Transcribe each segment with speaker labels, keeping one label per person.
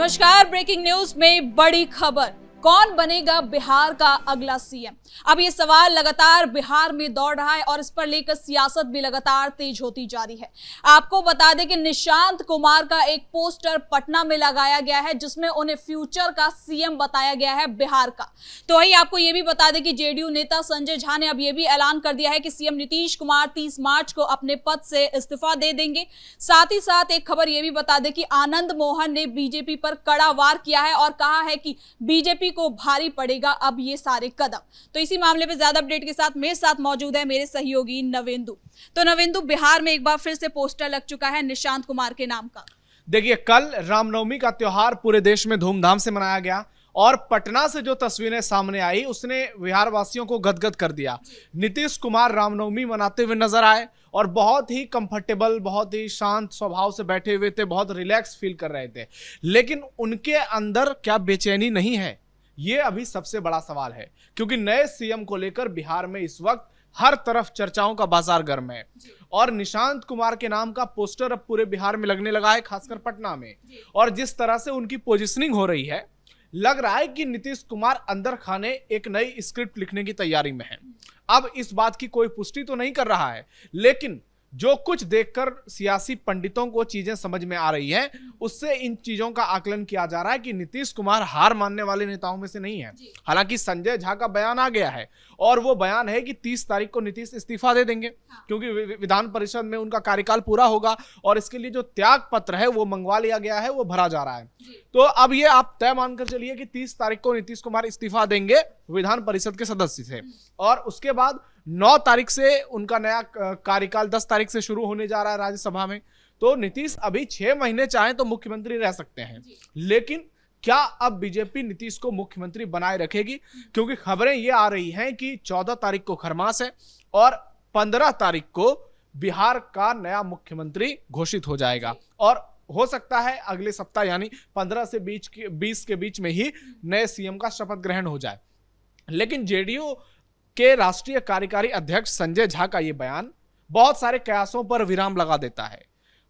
Speaker 1: नमस्कार। Breaking news में बड़ी खबर, कौन बनेगा बिहार का अगला सीएम। अब ये सवाल लगातार बिहार में दौड़ रहा है और इस पर लेकर सियासत भी लगातार तेज होती जा रही है। आपको बता दें कि निशांत कुमार का एक पोस्टर पटना में लगाया गया है जिसमें उन्हें फ्यूचर का सीएम बताया गया है बिहार का। तो वही आपको ये भी बता दें कि जेडीयू नेता संजय झा ने अब ये भी ऐलान कर दिया है कि सीएम नीतीश कुमार 30 मार्च को अपने पद से इस्तीफा दे देंगे। साथ ही साथ एक खबर ये भी बता दें कि आनंद मोहन ने बीजेपी पर कड़ा वार किया है और कहा है कि बीजेपी को भारी पड़ेगा अब ये सारे कदम। तो इसी मामले पे ज्यादा अपडेट के साथ मेरे साथ मौजूद है मेरे सहयोगी नवेंदु। तो नवेंदु, बिहार में एक बार फिर से पोस्टर लग चुका है निशांत कुमार के नाम का।
Speaker 2: देखिए, कल रामनवमी का त्योहार पूरे देश में धूमधाम से मनाया गया और पटना से जो तस्वीरें सामने आई उसने बिहार वासियों को गदगद कर दिया। नीतीश कुमार रामनवमी मनाते हुए नजर आए और बहुत ही कंफर्टेबल, बहुत ही शांत स्वभाव से बैठे हुए थे, बहुत रिलैक्स फील कर रहे थे। लेकिन उनके अंदर क्या बेचैनी नहीं है, ये अभी सबसे बड़ा सवाल है, क्योंकि नए सीएम को लेकर बिहार में इस वक्त हर तरफ चर्चाओं का बाजार गर्म है और निशांत कुमार के नाम का पोस्टर अब पूरे बिहार में लगने लगा है, खासकर पटना में। और जिस तरह से उनकी पोजीशनिंग हो रही है, लग रहा है कि नीतीश कुमार अंदर खाने एक नई स्क्रिप्ट लिखने की तैयारी में है। अब इस बात की कोई पुष्टि तो नहीं कर रहा है, लेकिन जो कुछ देखकर सियासी पंडितों को चीजें समझ में आ रही है, उससे इन चीजों का आकलन किया जा रहा है कि नीतीश कुमार हार मानने वाले नेताओं में से नहीं है। हालांकि संजय झा का बयान आ गया है और वो बयान है कि 30 तारीख को नीतीश इस्तीफा दे देंगे, क्योंकि विधान परिषद में उनका कार्यकाल पूरा होगा और इसके लिए जो त्याग पत्र है वो मंगवा लिया गया है, वो भरा जा रहा है। तो अब ये आप तय मानकर चलिए कि 30 तारीख को नीतीश कुमार इस्तीफा देंगे विधान परिषद के सदस्य से, और उसके बाद 9 तारीख से उनका नया कार्यकाल 10 तारीख से शुरू होने जा रहा है राज्यसभा में। तो नीतीश अभी 6 महीने चाहें तो मुख्यमंत्री रह सकते हैं, लेकिन क्या अब बीजेपी नीतीश को मुख्यमंत्री बनाए रखेगी? क्योंकि खबरें ये आ रही हैं कि 14 तारीख को खरमास है और 15 तारीख को बिहार का नया मुख्यमंत्री घोषित हो जाएगा और हो सकता है अगले सप्ताह यानी 15 से 20 के बीच में ही नए सीएम का शपथ ग्रहण हो जाए। लेकिन जेडीयू के राष्ट्रीय कार्यकारी अध्यक्ष संजय झा का यह बयान बहुत सारे कयासों पर विराम लगा देता है।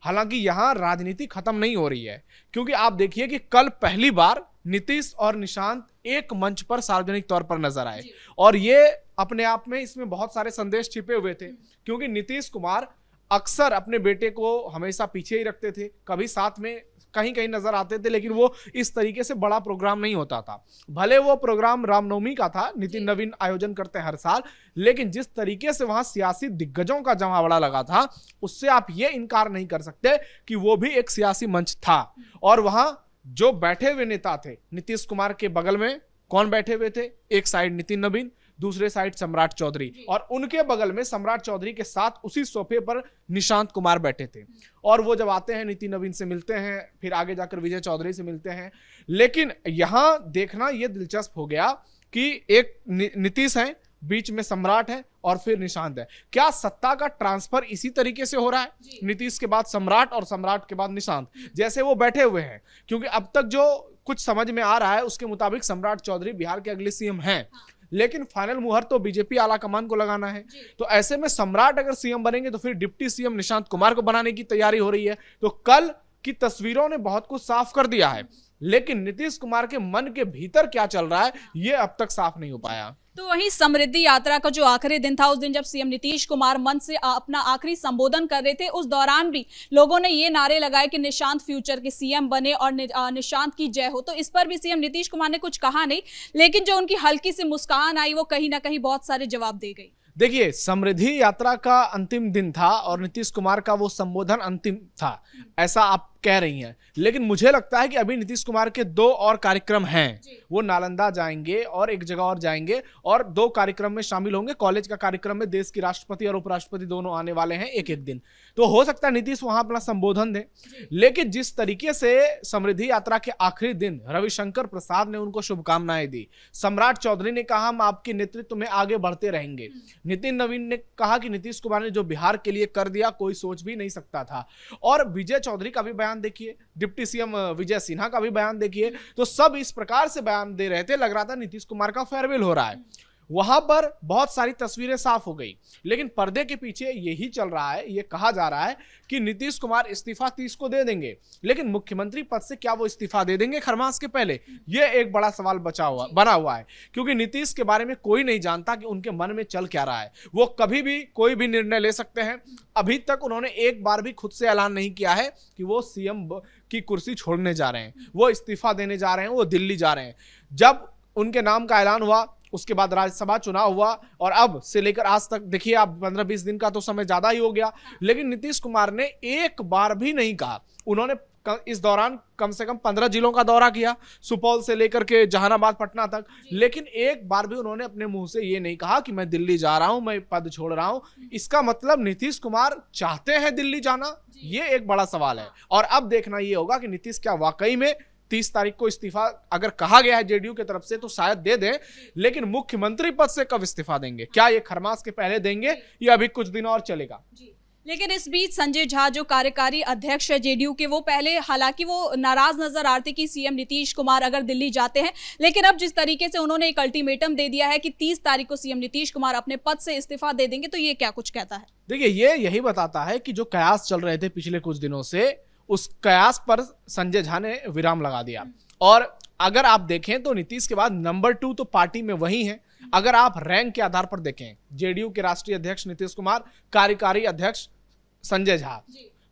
Speaker 2: हालांकि यहां राजनीति खत्म नहीं हो रही है, क्योंकि आप देखिए कि कल पहली बार नीतीश और निशांत एक मंच पर सार्वजनिक तौर पर नजर आए और ये अपने आप में इसमें बहुत सारे संदेश छिपे हुए थे, क्योंकि नीतीश कुमार अक्सर अपने बेटे को हमेशा पीछे ही रखते थे, कभी साथ में कहीं कहीं नजर आते थे, लेकिन वो इस तरीके से बड़ा प्रोग्राम नहीं होता था। भले वो प्रोग्राम रामनवमी का था, नितिन नवीन आयोजन करते हैं हर साल, लेकिन जिस तरीके से वहां सियासी दिग्गजों का जमावड़ा लगा था, उससे आप ये इनकार नहीं कर सकते कि वो भी एक सियासी मंच था। और वहां जो बैठे हुए नेता थे, नीतीश कुमार के बगल में कौन बैठे हुए थे? एक साइड नितिन नवीन, दूसरे साइड सम्राट चौधरी, और उनके बगल में सम्राट चौधरी के साथ उसी सोफे पर निशांत कुमार बैठे थे। और वो जब आते हैं नितिन नवीन से मिलते हैं, फिर आगे जाकर विजय चौधरी से मिलते हैं। लेकिन यहां देखना यह दिलचस्प हो गया कि एक नीतीश है, बीच में सम्राट है और फिर निशांत है। क्या सत्ता का ट्रांसफर इसी तरीके से हो रहा है? नीतीश के बाद सम्राट और सम्राट के बाद निशांत, जैसे वो बैठे हुए हैं। क्योंकि अब तक जो कुछ समझ में आ रहा है उसके मुताबिक सम्राट चौधरी बिहार के अगले सीएम हैं, लेकिन फाइनल मुहर तो बीजेपी आला कमान को लगाना है। तो ऐसे में सम्राट अगर सीएम बनेंगे तो फिर डिप्टी सीएम निशांत कुमार को बनाने की तैयारी हो रही है। तो कल की तस्वीरों ने बहुत कुछ साफ कर दिया है, लेकिन नीतीश कुमार के मन के भीतर क्या चल रहा है ये अब तक साफ नहीं हो पाया।
Speaker 1: तो वहीं समृद्धि यात्रा का जो आखिरी दिन था, उस दिन जब सीएम नीतीश कुमार मंच से अपना आखिरी संबोधन कर रहे थे, उस दौरान भी लोगों ने ये नारे लगाए कि निशांत फ्यूचर के सीएम बने और निशांत की जय हो। तो इस पर भी सीएम नीतीश कुमार ने कुछ कहा नहीं, लेकिन जो उनकी हल्की सी मुस्कान आई वो कहीं ना कहीं बहुत सारे जवाब दे गई।
Speaker 2: देखिए, समृद्धि यात्रा का अंतिम दिन था और नीतीश कुमार का वो संबोधन अंतिम था, ऐसा आप कह रही हैं, लेकिन मुझे लगता है कि अभी नीतीश कुमार के 2 और कार्यक्रम हैं। वो नालंदा जाएंगे और एक जगह और जाएंगे और 2 कार्यक्रम में शामिल होंगे। कॉलेज का कार्यक्रम में देश की राष्ट्रपति और उपराष्ट्रपति दोनों आने वाले हैं एक एक दिन। तो हो सकता है नीतीश वहां अपना संबोधन दें, लेकिन जिस तरीके से समृद्धि यात्रा के आखिरी दिन रविशंकर प्रसाद ने उनको शुभकामनाएं दी, सम्राट चौधरी ने कहा हम आपके नेतृत्व में आगे बढ़ते रहेंगे, नितिन नवीन ने कहा कि नीतीश कुमार ने जो बिहार के लिए कर दिया कोई सोच भी नहीं सकता था, और विजय चौधरी का भी बयान देखिए, डिप्टी सीएम विजय सिन्हा का भी बयान देखिए। तो सब इस प्रकार से बयान दे रहे थे, लग रहा था नीतीश कुमार का फेयरवेल हो रहा है। वहां पर बहुत सारी तस्वीरें साफ हो गई, लेकिन पर्दे के पीछे यही चल रहा है, ये कहा जा रहा है कि नीतीश कुमार इस्तीफा 30 को दे देंगे, लेकिन मुख्यमंत्री पद से क्या वो इस्तीफा दे देंगे खरमास के पहले? ये एक बड़ा सवाल बना हुआ है, क्योंकि नीतीश के बारे में कोई नहीं जानता कि उनके मन में चल क्या रहा है। वो कभी भी कोई भी निर्णय ले सकते हैं। अभी तक उन्होंने एक बार भी खुद से ऐलान नहीं किया है कि वो सीएम की कुर्सी छोड़ने जा रहे हैं, वो इस्तीफा देने जा रहे हैं, वो दिल्ली जा रहे हैं। जब उनके नाम का ऐलान हुआ, उसके बाद राज्यसभा चुनाव हुआ, और अब से लेकर आज तक देखिए आप 15-20 दिन का तो समय ज्यादा ही हो गया, लेकिन नीतीश कुमार ने एक बार भी नहीं कहा। उन्होंने इस दौरान कम से कम 15 जिलों का दौरा किया, सुपौल से लेकर के जहानाबाद पटना तक, लेकिन एक बार भी उन्होंने अपने मुंह से ये नहीं कहा कि मैं दिल्ली जा रहा हूं, मैं पद छोड़ रहा हूं। इसका मतलब नीतीश कुमार चाहते हैं दिल्ली जाना, ये एक बड़ा सवाल है। और अब देखना ये होगा कि नीतीश क्या वाकई में 30 तारीख को इस्तीफा अगर कहा गया है जेडीयू की तरफ से तो शायद दे दें, लेकिन मुख्यमंत्री पद से कब इस्तीफा देंगे? क्या ये खरमास के पहले देंगे या अभी कुछ दिन और चलेगा?
Speaker 1: लेकिन इस बीच संजय झा जो कार्यकारी अध्यक्ष है जेडीयू के, वो पहले हालांकि वो नाराज नजर आ रहे थे कि सीएम नीतीश कुमार अगर दिल्ली जाते हैं, लेकिन अब जिस तरीके से उन्होंने एक अल्टीमेटम दे दिया है कि 30 तारीख को सीएम नीतीश कुमार अपने पद से इस्तीफा दे देंगे, तो ये क्या कुछ कहता है?
Speaker 2: देखिए, ये यही बताता है कि जो कयास चल रहे थे पिछले कुछ दिनों से, उस कयास पर संजय झा ने विराम लगा दिया। और अगर आप देखें तो नीतीश के बाद नंबर 2 तो पार्टी में वही है। अगर आप रैंक के आधार पर देखें, जेडीयू के राष्ट्रीय अध्यक्ष नीतीश कुमार, कार्यकारी अध्यक्ष संजय झा,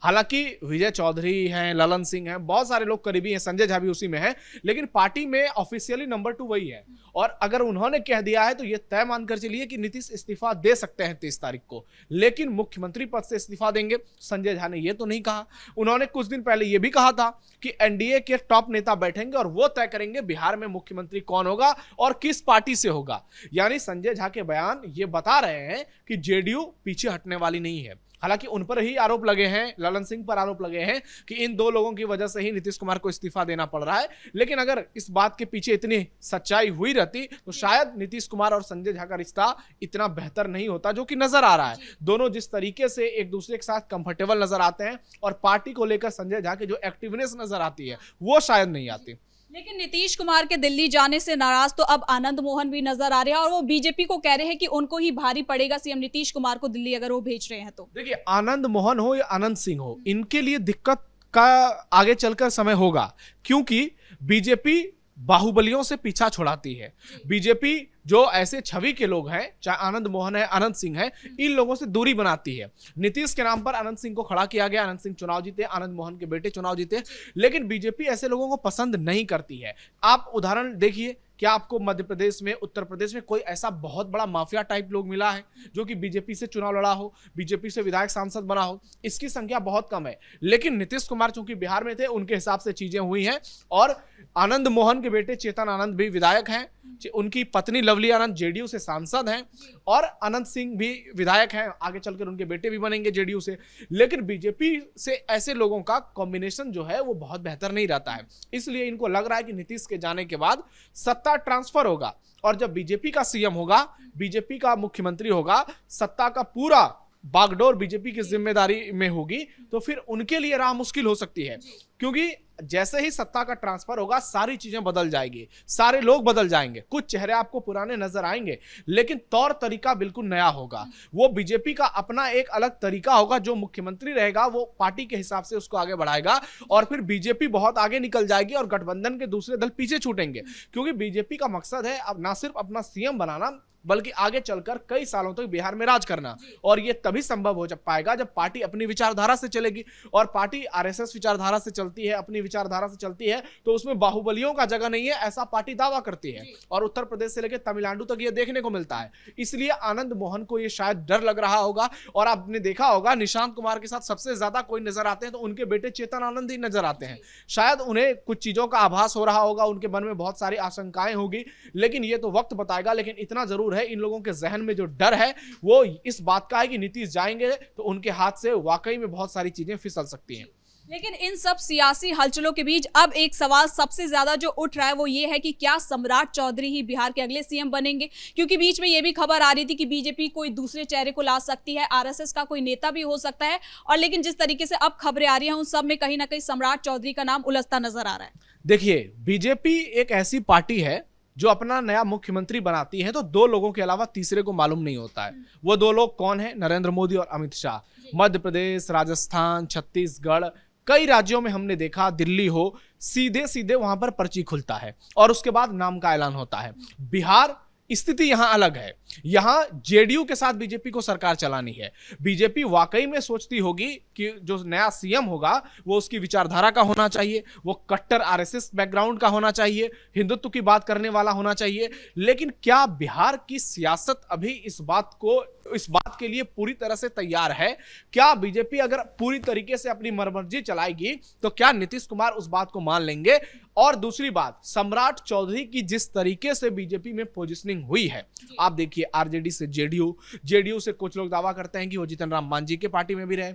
Speaker 2: हालांकि विजय चौधरी हैं, ललन सिंह हैं, बहुत सारे लोग करीबी हैं, संजय झा भी उसी में है, लेकिन पार्टी में ऑफिशियली नंबर 2 वही है। और अगर उन्होंने कह दिया है तो ये तय मानकर चलिए कि नीतीश इस्तीफा दे सकते हैं 30 तारीख को, लेकिन मुख्यमंत्री पद से इस्तीफा देंगे संजय झा ने ये तो नहीं कहा। उन्होंने कुछ दिन पहले ये भी कहा था कि एनडीए के टॉप नेता बैठेंगे और वो तय करेंगे बिहार में मुख्यमंत्री कौन होगा और किस पार्टी से होगा। यानी संजय झा के बयान ये बता रहे हैं कि जेडीयू पीछे हटने वाली नहीं है। हालांकि उन पर ही आरोप लगे हैं, ललन सिंह पर आरोप लगे हैं कि इन 2 लोगों की वजह से ही नीतीश कुमार को इस्तीफा देना पड़ रहा है, लेकिन अगर इस बात के पीछे इतनी सच्चाई हुई रहती तो शायद नीतीश कुमार और संजय झा का रिश्ता इतना बेहतर नहीं होता जो कि नजर आ रहा है। दोनों जिस तरीके से एक दूसरे के साथ कंफर्टेबल नजर आते हैं और पार्टी को लेकर संजय झा की जो एक्टिवनेस नजर आती है वो शायद नहीं आती।
Speaker 1: लेकिन नीतीश कुमार के दिल्ली जाने से नाराज तो अब आनंद मोहन भी नजर आ रहे हैं, और वो बीजेपी को कह रहे हैं कि उनको ही भारी पड़ेगा सीएम नीतीश कुमार को दिल्ली अगर वो भेज रहे हैं तो।
Speaker 2: देखिए, आनंद मोहन हो या आनंद सिंह हो, इनके लिए दिक्कत का आगे चलकर समय होगा, क्योंकि बीजेपी बाहुबलियों से पीछा छुड़ाती है। बीजेपी जो ऐसे छवि के लोग हैं, चाहे आनंद मोहन है, आनंद सिंह है, इन लोगों से दूरी बनाती है। नीतीश के नाम पर आनंद सिंह को खड़ा किया गया, आनंद सिंह चुनाव जीते, आनंद मोहन के बेटे चुनाव जीते, लेकिन बीजेपी ऐसे लोगों को पसंद नहीं करती है। आप उदाहरण देखिए, क्या आपको मध्य प्रदेश में, उत्तर प्रदेश में कोई ऐसा बहुत बड़ा माफिया टाइप लोग मिला है जो कि बीजेपी से चुनाव लड़ा हो, बीजेपी से विधायक सांसद बना हो? इसकी संख्या बहुत कम है। लेकिन नीतीश कुमार चूंकि बिहार में थे, उनके हिसाब से चीजें हुई हैं। और आनंद मोहन के बेटे चेतन आनंद भी विधायक हैं, उनकी पत्नी लवली आनंद जेडीयू से सांसद हैं, और अनंत सिंह भी विधायक हैं, आगे चलकर उनके बेटे भी बनेंगे जेडीयू से। लेकिन बीजेपी से ऐसे लोगों का कॉम्बिनेशन जो है वो बहुत बेहतर नहीं रहता है, इसलिए इनको लग रहा है कि नीतीश के जाने के बाद सत्ता ट्रांसफर होगा, और जब बीजेपी का सीएम होगा, बीजेपी का मुख्यमंत्री होगा, सत्ता का पूरा बागडोर बीजेपी की जिम्मेदारी में होगी, तो फिर उनके लिए राह मुश्किल हो सकती है। क्योंकि जैसे ही सत्ता का ट्रांसफर होगा सारी चीजें बदल जाएगी, सारे लोग बदल जाएंगे, कुछ चेहरे आपको पुराने नजर आएंगे, लेकिन तौर तरीका बिल्कुल नया होगा। वो बीजेपी का अपना एक अलग तरीका होगा, जो मुख्यमंत्री रहेगा वो पार्टी के हिसाब से उसको आगे बढ़ाएगा, और फिर बीजेपी बहुत आगे निकल जाएगी और गठबंधन के दूसरे दल पीछे छूटेंगे। क्योंकि बीजेपी का मकसद है अब ना सिर्फ अपना सीएम बनाना, बल्कि आगे चलकर कई सालों तक बिहार में राज करना, और यह तभी संभव हो पाएगा जब पार्टी अपनी विचारधारा से चलेगी। और पार्टी आरएसएस विचारधारा से चलती है, अपनी विचारधारा से चलती है, तो उसमें बाहुबलियों का जगह नहीं है, ऐसा पार्टी दावा करती है। और उत्तर प्रदेश से लेकर तमिलनाडु तक ये देखने को मिलता है। इसलिए आनंद मोहन को ये शायद डर लग रहा होगा। और आपने देखा होगा निशांत कुमार के साथ सबसे ज्यादा कोई नजर आते हैं तो उनके बेटे चेतन आनंद ही नजर आते हैं। शायद उन्हें कुछ चीजों का आभास हो रहा होगा, उनके मन में बहुत सारी आशंकाएं होगी, लेकिन ये तो वक्त बताएगा। लेकिन इतना जरूर है, इन लोगों के जहन में जो डर है वो इस बात का है कि नीतीश जाएंगे तो उनके हाथ से वाकई में बहुत सारी चीजें फिसल सकती हैं।
Speaker 1: लेकिन इन सब सियासी हलचलों के बीच अब एक सवाल सबसे ज्यादा जो उठ रहा है वो ये है कि क्या सम्राट चौधरी ही बिहार के अगले सीएम बनेंगे? क्योंकि बीच में ये भी खबर आ रही थी कि बीजेपी कोई दूसरे चेहरे को ला सकती है, आरएसएस का कोई नेता भी हो सकता है, और लेकिन जिस तरीके से अब खबरें आ रही हैं उन सब में कहीं ना कहीं सम्राट चौधरी का नाम उलझता नजर आ रहा है।
Speaker 2: देखिए, बीजेपी एक ऐसी पार्टी है जो अपना नया मुख्यमंत्री बनाती है तो दो लोगों के अलावा तीसरे को मालूम नहीं होता है। वो दो लोग कौन है? नरेंद्र मोदी और अमित शाह। मध्य प्रदेश, राजस्थान, छत्तीसगढ़, कई राज्यों में हमने देखा, दिल्ली हो, सीधे सीधे वहां पर पर्ची खुलता है और उसके बाद नाम का ऐलान होता है। बिहार स्थिति यहां अलग है। यहां जेडीयू के साथ बीजेपी को सरकार चलानी है। बीजेपी वाकई में सोचती होगी कि जो नया सीएम होगा वो उसकी विचारधारा का होना चाहिए, वो कट्टर आरएसएस बैकग्राउंड का होना चाहिए, हिंदुत्व की बात करने वाला होना चाहिए। लेकिन क्या बिहार की सियासत अभी इस बात के लिए पूरी तरह से तैयार है? क्या बीजेपी अगर पूरी तरीके से अपनी मर्जी चलाएगी तो क्या नीतीश कुमार उस बात को मान लेंगे? और दूसरी बात, सम्राट चौधरी की जिस तरीके से बीजेपी में पोजीशनिंग हुई है, आप देखिए, आरजेडी से जेडीयू से कुछ लोग दावा करते हैं कि वो जीतन राम मांझी के पार्टी में भी रहे,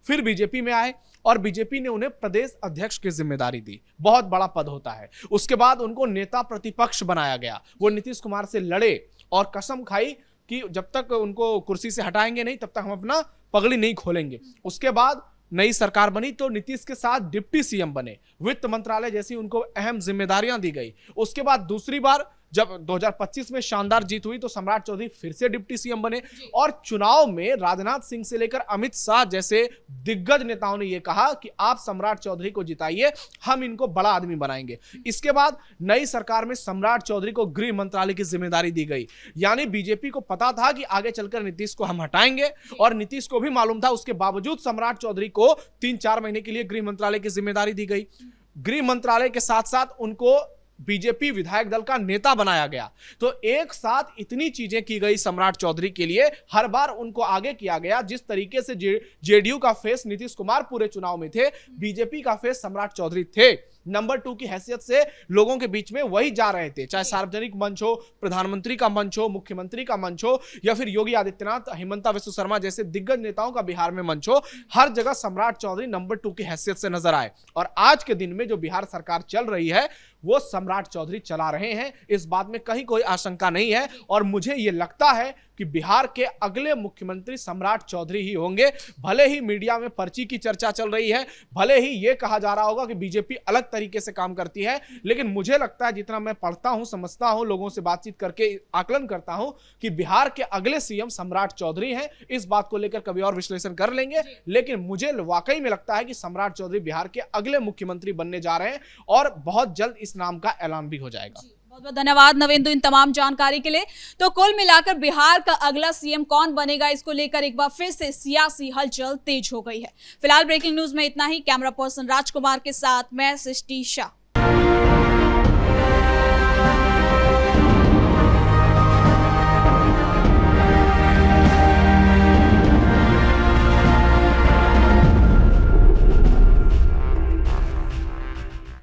Speaker 2: फिर बीजेपी में आए और बीजेपी ने उन्हें प्रदेश अध्यक्ष की जिम्मेदारी दी। बहुत बड़ा पद होता है। उसके बाद उनको नेता प्रतिपक्ष बनाया गया। वो नीतीश कुमार से लड़े और कसम खाई कि जब तक उनको कुर्सी से हटाएंगे नहीं तब तक हम अपना पगड़ी नहीं खोलेंगे। उसके बाद नई सरकार बनी तो नीतीश के साथ डिप्टी सीएम बने, वित्त मंत्रालय जैसी उनको अहम जिम्मेदारियां दी गई। उसके बाद दूसरी बार जब 2025 में शानदार जीत हुई तो सम्राट चौधरी फिर से डिप्टी सीएम बने और चुनाव में राजनाथ सिंह से लेकर अमित शाह जैसे दिग्गज नेताओं ने यह कहा कि आप सम्राट चौधरी को जिताइए, हम इनको बड़ा आदमी बनाएंगे। इसके बाद नई सरकार में सम्राट चौधरी को गृह मंत्रालय की जिम्मेदारी दी गई। यानी बीजेपी को पता था कि आगे चलकर नीतीश को हम हटाएंगे और नीतीश को भी मालूम था। उसके बावजूद सम्राट चौधरी को 3-4 महीने के लिए गृह मंत्रालय की जिम्मेदारी दी गई। गृह मंत्रालय के साथ साथ उनको बीजेपी विधायक दल का नेता बनाया गया। तो एक साथ इतनी चीजें की गई सम्राट चौधरी के लिए, हर बार उनको आगे किया गया। जिस तरीके से जेडीयू का फेस नीतीश कुमार पूरे चुनाव में थे, बीजेपी का फेस सम्राट चौधरी थे। नंबर 2 की हैसियत से लोगों के बीच में वही जा रहे थे, चाहे सार्वजनिक मंच हो, प्रधानमंत्री का मंच हो, मुख्यमंत्री का मंच हो या फिर योगी आदित्यनाथ, हिमंता विश्व शर्मा जैसे दिग्गज नेताओं का बिहार में मंच हो, हर जगह सम्राट चौधरी नंबर 2 की हैसियत से नजर आए। और आज के दिन में जो बिहार सरकार चल रही है वो सम्राट चौधरी चला रहे हैं, इस बात में कहीं कोई आशंका नहीं है। और मुझे यह लगता है कि बिहार के अगले मुख्यमंत्री सम्राट चौधरी ही होंगे। भले ही मीडिया में पर्ची की चर्चा चल रही है, भले ही यह कहा जा रहा होगा कि बीजेपी अलग तरीके से काम करती है, लेकिन मुझे लगता है, जितना मैं पढ़ता हूं, समझता हूं, लोगों से बातचीत करके आकलन करता हूं कि बिहार के अगले सीएम सम्राट चौधरी हैं। इस बात को लेकर कभी और विश्लेषण कर लेंगे, लेकिन मुझे वाकई में लगता है कि सम्राट चौधरी बिहार के अगले मुख्यमंत्री बनने जा रहे हैं और बहुत जल्द इस नाम का ऐलान भी हो जाएगा।
Speaker 1: बहुत बहुत धन्यवाद नवेंदु इन तमाम जानकारी के लिए। तो कुल मिलाकर बिहार का अगला सीएम कौन बनेगा, इसको लेकर एक बार फिर से सियासी हलचल तेज हो गई है। फिलहाल ब्रेकिंग न्यूज में इतना ही। कैमरा पर्सन राजकुमार के साथ मैं सृष्टि शाह।